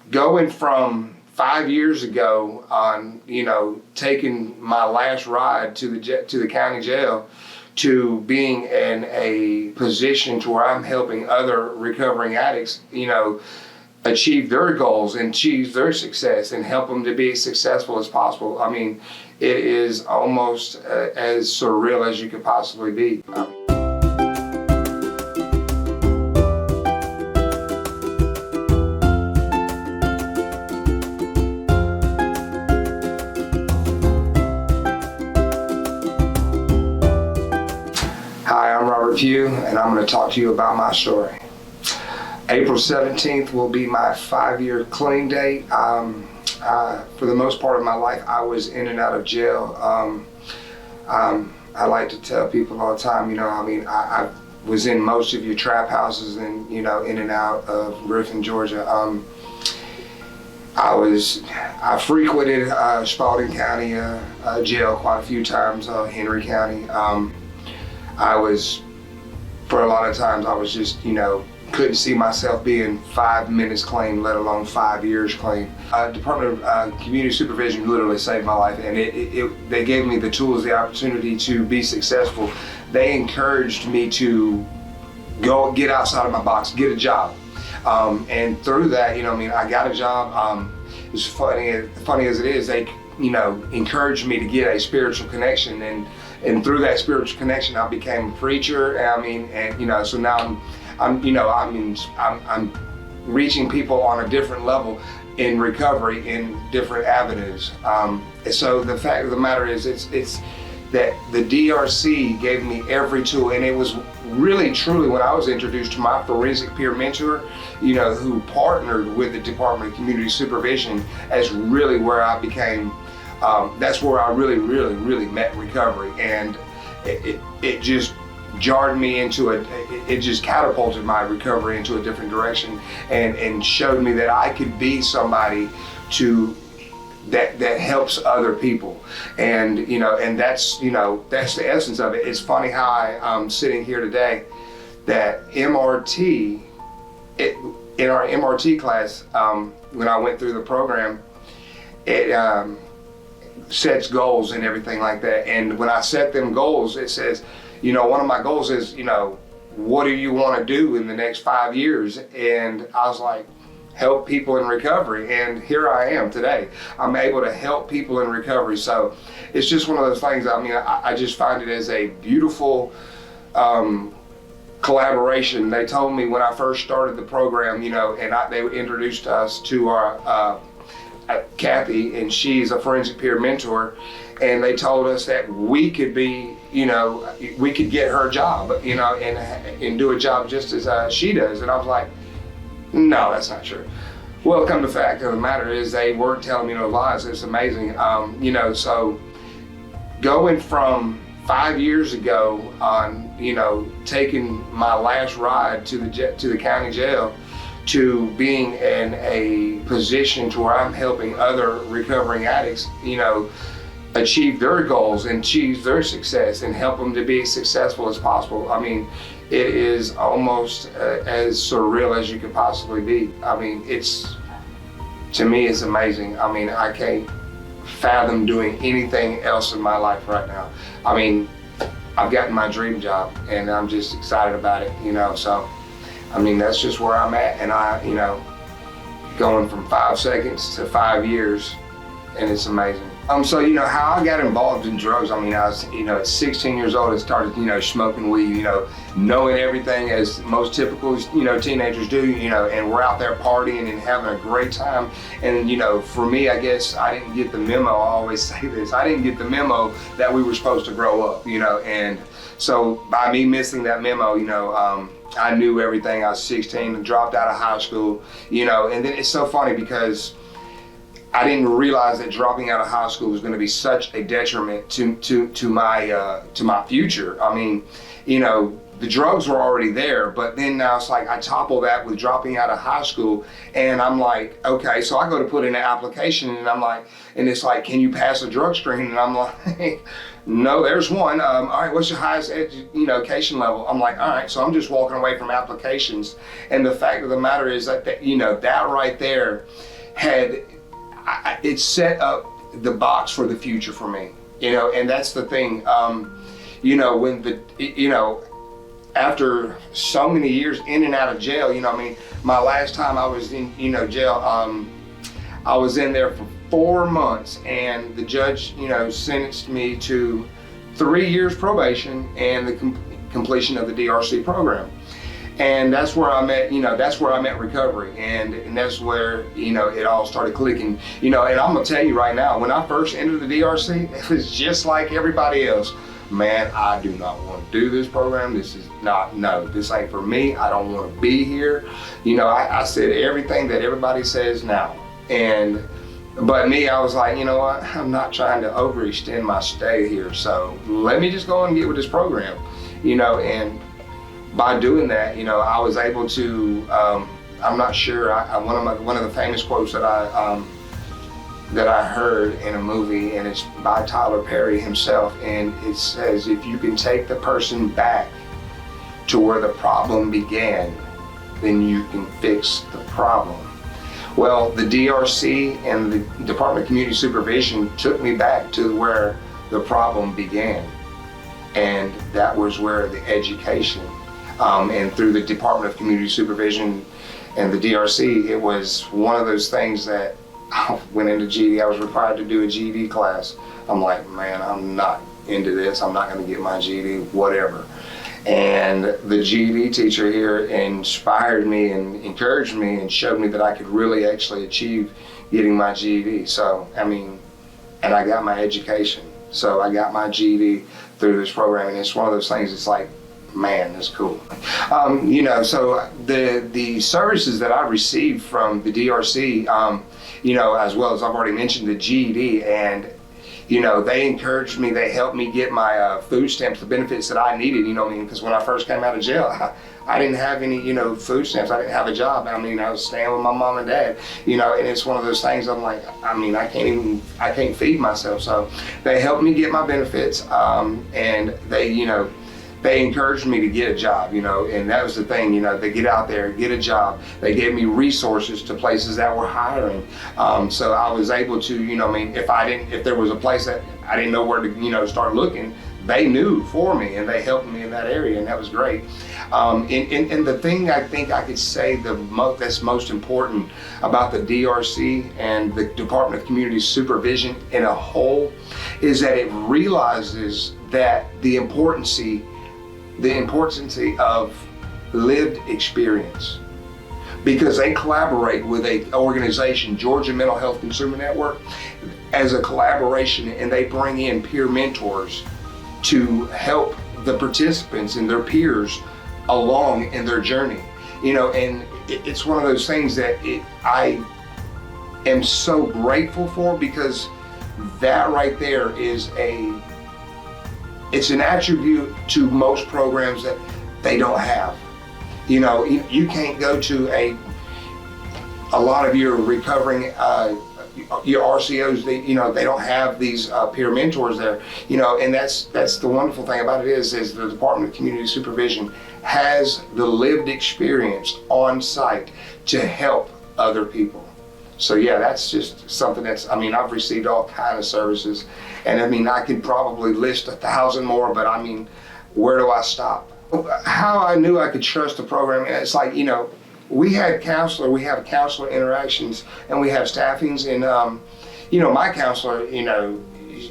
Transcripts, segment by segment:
going from 5 years ago on, taking my last ride to the county jail to being in a position to where I'm helping other recovering addicts, achieve their goals and achieve their success and help them to be as successful as possible. I mean, it is almost as surreal as you could possibly be. Hi, I'm Pugh, and I'm going to talk to you about my story. April 17th will be my 5-year clean date. For the most part of my life, I was in and out of jail. I like to tell people all the time, I was in most of your trap houses and, in and out of Griffin, Georgia. I frequented Spalding County jail quite a few times, Henry County. For a lot of times, I was just, couldn't see myself being 5 minutes clean, let alone 5 years clean. Department of Community Supervision literally saved my life, and they gave me the tools, the opportunity to be successful. They encouraged me to go get outside of my box, get a job. And through that, I got a job. It's funny as it is, they, encouraged me to get a spiritual connection, and through that spiritual connection, I became a preacher. So now I'm reaching people on a different level in recovery in different avenues. So the fact of the matter is, it's that the DRC gave me every tool, and it was really truly when I was introduced to my forensic peer mentor, who partnered with the Department of Community Supervision, as really where I became. That's where I really met recovery, and it just jarred me into it just catapulted my recovery into a different direction, and showed me that I could be somebody that helps other people, and that's the essence of it. It's funny how I'm sitting here today, that MRT, in our MRT class, when I went through the program, it sets goals and everything like that. And when I set them goals, it says, one of my goals is, what do you want to do in the next 5 years? And I was like, help people in recovery. And here I am today. I'm able to help people in recovery. So it's just one of those things. I just find it as a beautiful collaboration. They told me when I first started the program, they introduced us to our Kathy, and she's a forensic peer mentor, and they told us that we could be, we could get her a job, and do a job just as she does. And I was like, no, that's not true. Well, come to fact of the matter is, they weren't telling me no lies. It's amazing. So going from 5 years ago on, taking my last ride to the county jail, to being in a position to where I'm helping other recovering addicts, achieve their goals and achieve their success and help them to be as successful as possible. I mean, it is almost as surreal as you could possibly be. To me, it's amazing. I can't fathom doing anything else in my life right now. I've gotten my dream job, and I'm just excited about it, so. That's just where I'm at, and going from 5 seconds to 5 years, and it's amazing. So how I got involved in drugs, I was, at 16 years old, I started, smoking weed, knowing everything as most typical, teenagers do, and we're out there partying and having a great time. And, for me, I guess I didn't get the memo. I always say this, I didn't get the memo that we were supposed to grow up, and so by me missing that memo, I knew everything. I was 16 and dropped out of high school, and then it's so funny because I didn't realize that dropping out of high school was going to be such a detriment to my future. The drugs were already there, but then now it's like I topple that with dropping out of high school, and I'm like, okay, so I go to put in an application, and it's like, can you pass a drug screen? And I'm like, no, there's one. All right, what's your highest education level? I'm like, all right, so I'm just walking away from applications. And the fact of the matter is that that right there it set up the box for the future for me, and that's the thing. After so many years in and out of jail, my last time I was in, jail, I was in there for 4 months, and the judge, sentenced me to 3 years probation and the completion of the DRC program. And that's where I met, recovery, and that's where, it all started clicking, and I'm gonna tell you right now, when I first entered the DRC, it was just like everybody else. Man, I do not want to do this program. This ain't for me. I don't want to be here. I said everything that everybody says now. But me, I was like, you know what? I'm not trying to overextend my stay here. So let me just go and get with this program, and by doing that, I was able to, I'm not sure, one of the famous quotes that I heard in a movie, and it's by Tyler Perry himself, and it says, if you can take the person back to where the problem began, then you can fix the problem. Well, the DRC and the Department of Community Supervision took me back to where the problem began, and that was where the education, and through the Department of Community Supervision and the DRC, it was one of those things that I went into GED. I was required to do a GED class. I'm like, man, I'm not into this. I'm not going to get my GED, whatever. And the GED teacher here inspired me and encouraged me and showed me that I could really actually achieve getting my GED. So, and I got my education. So I got my GED through this program, and it's one of those things, it's like, man, that's cool. So the services that I received from the DRC, as well as I've already mentioned the GED, and they encouraged me, they helped me get my food stamps, the benefits that I needed, because when I first came out of jail, I didn't have any, food stamps, I didn't have a job. I was staying with my mom and dad, and it's one of those things I'm like, I can't feed myself. So they helped me get my benefits, and they encouraged me to get a job, and that was the thing, they get out there, get a job. They gave me resources to places that were hiring. So I was able to, if there was a place that I didn't know where to, start looking, they knew for me, and they helped me in that area, and that was great. And the thing I think I could say that's most important about the DRC and the Department of Community Supervision in a whole is that it realizes that the importance of lived experience, because they collaborate with an organization, Georgia Mental Health Consumer Network, as a collaboration, and they bring in peer mentors to help the participants and their peers along in their journey. And it's one of those things that I am so grateful for, because that right there is it's an attribute to most programs that they don't have. You can't go to a lot of your recovering, your RCOs, they don't have these peer mentors there, and that's the wonderful thing about it is the Department of Community Supervision has the lived experience on site to help other people. So yeah, that's just something I've received all kinds of services, and I could probably list 1,000 more, but where do I stop? How I knew I could trust the program, and it's like, we have counselor interactions, and we have staffings, and my counselor,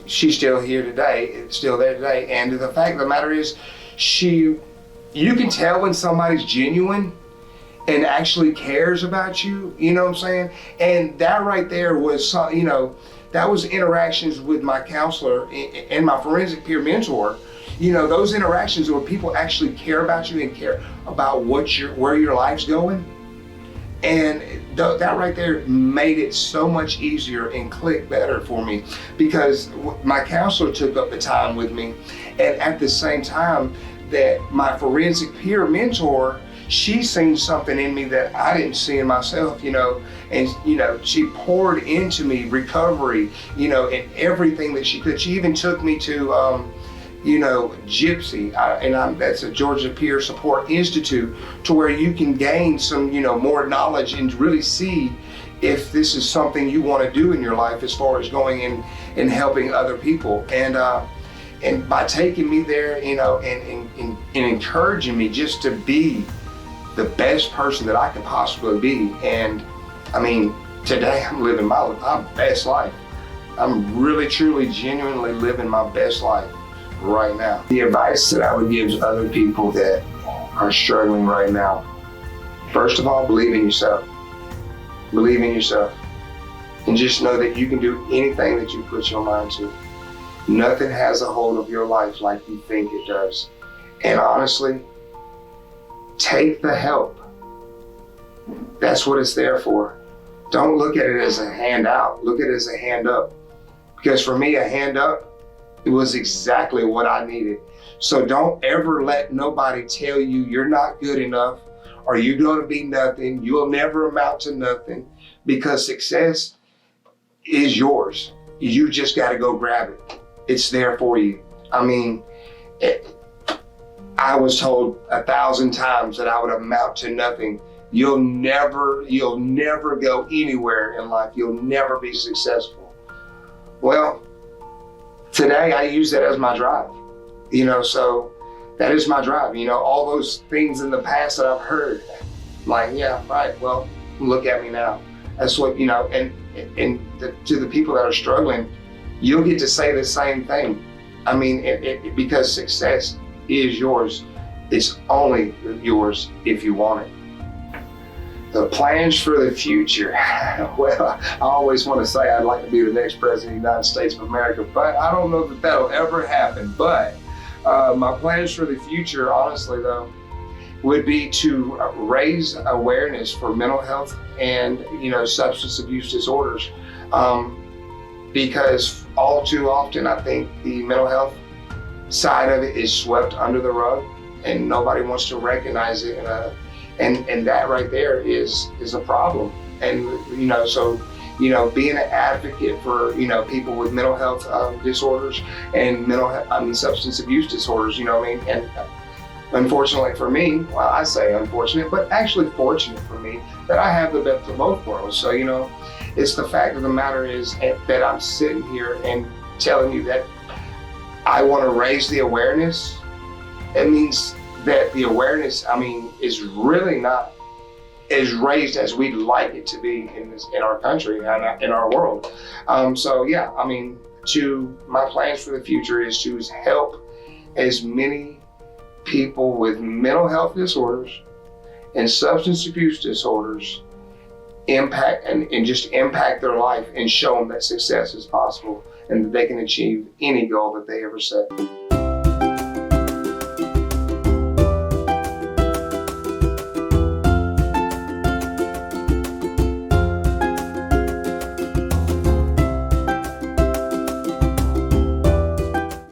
she's still there today, and the fact of the matter is, you can tell when somebody's genuine and actually cares about you, you know what I'm saying? And that right there was, that was interactions with my counselor and my forensic peer mentor. Those interactions where people actually care about you and care about where your life's going. And that right there made it so much easier and click better for me, because my counselor took up the time with me, and at the same time that my forensic peer mentor, she seen something in me that I didn't see in myself, and she poured into me recovery, and everything that she could. She even took me to Gypsy, that's a Georgia Peer Support Institute, to where you can gain some, more knowledge and really see, if this is something you want to do in your life as far as going in and helping other people. And by taking me there, you know, and encouraging me just to be the best person that I can possibly be. And I mean, today I'm living my best life. I'm really, truly, genuinely living my best life right now. The advice that I would give to other people that are struggling right now, first of all, believe in yourself. Believe in yourself. And just know that you can do anything that you put your mind to. Nothing has a hold of your life like you think it does. And honestly, take the help. That's what it's there for. Don't look at it as a handout. Look at it as a hand up. Because for me, a hand up, it was exactly what I needed. So don't ever let nobody tell you you're not good enough or you're going to be nothing. You'll never amount to nothing, because success is yours. You just got to go grab it. It's there for you. I mean, I was told 1,000 times that I would amount to nothing. You'll never go anywhere in life. You'll never be successful. Well, today I use that as my drive, you know, so that is my drive. You know, all those things in the past that I've heard, like, yeah, right, well, look at me now. That's what, you know, and to the people that are struggling, you'll get to say the same thing. I mean, because success is yours. It's only yours if you want it. The plans for the future. Well, I always want to say I'd like to be the next president of the United States of America, but I don't know that that'll ever happen. But my plans for the future, honestly though, would be to raise awareness for mental health and, you know, substance abuse disorders. Because all too often, I think the mental health side of it is swept under the rug and nobody wants to recognize it. And that right there is a problem. And, you know, so, you know, being an advocate for, you know, people with mental health disorders and substance abuse disorders, you know what I mean? And unfortunately for me, well, I say unfortunate, but actually fortunate for me that I have the best of both worlds. So, you know, it's the fact of the matter is that I'm sitting here and telling you that I want to raise the awareness. It means that the awareness, I mean, is really not as raised as we'd like it to be in our country and in our world. So yeah, I mean, my plans for the future is to help as many people with mental health disorders and substance abuse disorders impact their life and show them that success is possible and that they can achieve any goal that they ever set.